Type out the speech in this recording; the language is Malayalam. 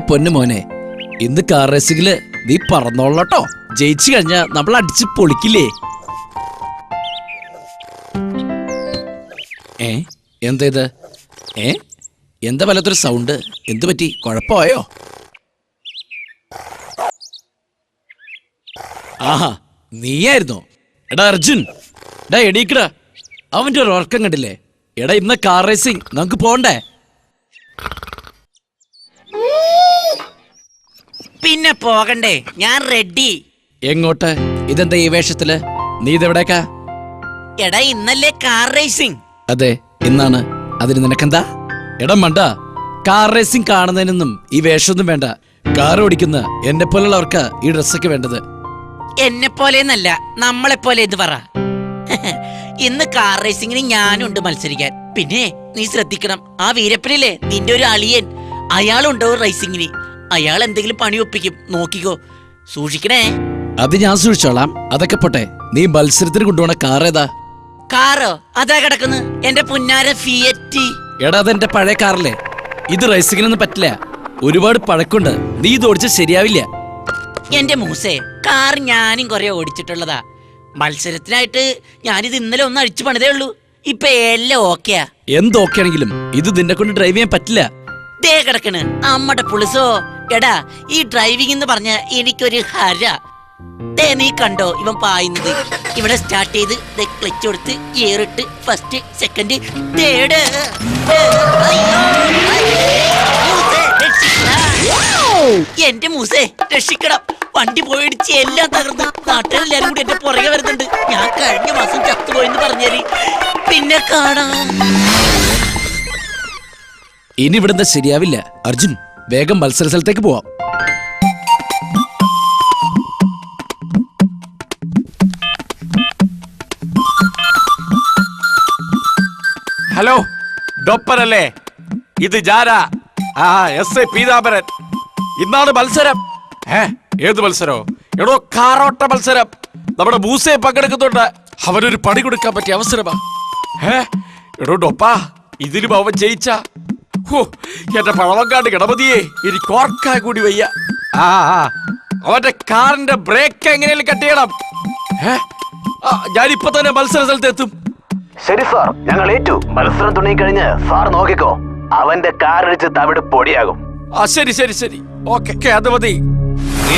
പൊന്നു മോനെ, ഇന്ന് കാർ റേസിംഗില് നീ പറന്നോളട്ടോ. ജയിച്ചു കഴിഞ്ഞാ നമ്മൾ അടിച്ച് പൊളിക്കില്ലേ? എന്താ ഇത്? എന്താ വല്ലാത്തൊരു സൗണ്ട്? എന്തു പറ്റി? കുഴപ്പമായോ? ആഹാ, നീയായിരുന്നോ? എടാ അർജുൻ, എടാ എടീക്കടാ. അവന്റെ ഒരു ഉറക്കം കണ്ടില്ലേ? എടാ ഇന്ന് കാർ റേസിംഗ്, നമുക്ക് പോണ്ടേ? പിന്നെ പോകണ്ടേ? ഞാൻ റെഡി. എങ്ങോട്ട്? ഇതെന്താ ഈ വേഷത്തില്? നീ ഇതെവിടേക്കാ? എടാ ഇന്നല്ലേ കാർ റേസിംഗ്? അതെ, ഇന്നാണ്. അതിന് നിനക്കെന്താ? എടാ മണ്ട, കാർ റേസിംഗ് കാണുന്നതിനൊന്നും ഈ വേഷമൊന്നും വേണ്ട. കാർ ഓടിക്കുന്ന എന്നെ പോലുള്ളവർക്കാ ഈ ഡ്രസ്സൊക്കെ വേണ്ടത്. എന്നെ പോലെന്നല്ല, നമ്മളെ പോലെ ഇത് പറ. ഇന്ന് കാർ റേസിംഗിന് ഞാനുണ്ട് മത്സരിക്കാൻ. പിന്നെ നീ ശ്രദ്ധിക്കണം, ആ വീരപ്പനില്ലേ നിന്റെ ഒരു അളിയൻ, അയാളുണ്ടോ റേസിംഗിന്. അയാൾ എന്തെങ്കിലും പണി ഒപ്പിക്കും, നോക്കിക്കോ, സൂക്ഷിക്കണേ. അത് ഞാൻ സൂക്ഷിച്ചോളാം. അതൊക്കെ പോട്ടെ, നീ മത്സരത്തിന് കൊണ്ടുപോണ കാർ ഏതാ? കാറോ? അതാ കിടക്കുന്നു, എന്റെ പുന്നാര ഫിയറ്റ്. എടാ അതെന്റെ പഴയ കാറല്ലേ, ഇത് റേസിംഗിനൊന്നും പറ്റില്ല. ഒരുപാട് പഴക്കുണ്ട്, നീ ഇത് ഓടിച്ച ശരിയാവില്ല. എന്റെ മൂസേ, കാർ ഞാനും കുറെ ഓടിച്ചിട്ടുള്ളതാ. മത്സരത്തിനായിട്ട് ഞാനിത് ഇന്നലെ ഒന്ന് അഴിച്ചു പണിതേ ഉള്ളൂ. ഇപ്പൊ എല്ലാം ഓക്കെയാ. എന്തൊക്കെയാണെങ്കിലും ഇത് നിന്നെ കൊണ്ട് ഡ്രൈവ് ചെയ്യാൻ പറ്റില്ല. ദേ കിടക്കണ് അമ്മടെ പുളിസോ. എടാ ഈ ഡ്രൈവിംഗ് എന്ന് പറഞ്ഞ എനിക്കൊരു ഹര. ദേ നീ കണ്ടോ ഇവൻ പായുന്നത്? ഇവിടെ സ്റ്റാർട്ട് ചെയ്ത് ക്ലച്ച് കൊടുത്ത് ഏറിട്ട് ഫസ്റ്റ് സെക്കൻഡ് തേർഡ്. എന്റെ മൂസേ രക്ഷിക്കണം, വണ്ടി പോയിടിച്ച് എല്ലാം തകർന്ന് നാട്ടുകാരെല്ലാരും കൂടി എന്റെ പുറകെ വരുന്നുണ്ട്. ഞാൻ കഴിഞ്ഞ മാസം ചത്തുപോയെന്ന് പറഞ്ഞാല് പിന്നെ കാണാം. ഇനി ഇവിടുന്ന് ശരിയാവില്ല. അർജുൻ, വേഗം മത്സര സ്ഥലത്തേക്ക് പോവാം. ഹലോ, ഡോപ്പറല്ലേ? ഇത് ജാര. S I Peethambaran. ഇന്നാണ് മത്സരം. ഏത് മത്സരോ? എടോ കാറോട്ട മത്സരം. നമ്മുടെ മൂസയെ പങ്കെടുക്കുന്നുണ്ട്. അവനൊരു പണി കൊടുക്കാൻ പറ്റിയ അവസരമാ. എടോ ഡോപ്പാ, ഇതിലും അവൻ ജയിച്ച എന്റെ പഴവങ്കാട് ഗണപതിയെ എനിക്ക് ഓർക്കാൻ കൂടി വയ്യ. അവന്റെ കാറിന്റെ ബ്രേക്ക് എങ്ങനെയും കട്ട് ചെയ്യണം. ഞാനിപ്പോ തന്നെ മത്സര സ്ഥലത്തെത്തും. ശരി സാർ, ഞങ്ങൾ ഏറ്റു. മത്സരം തുടങ്ങിക്കഴിഞ്ഞ് സാർ നോക്കിക്കോ, അവന്റെ കാറിടിച്ച് തവിട് പൊടിയാകും. ശരി ശരി ശരി, ഓക്കെ, അത് മതി.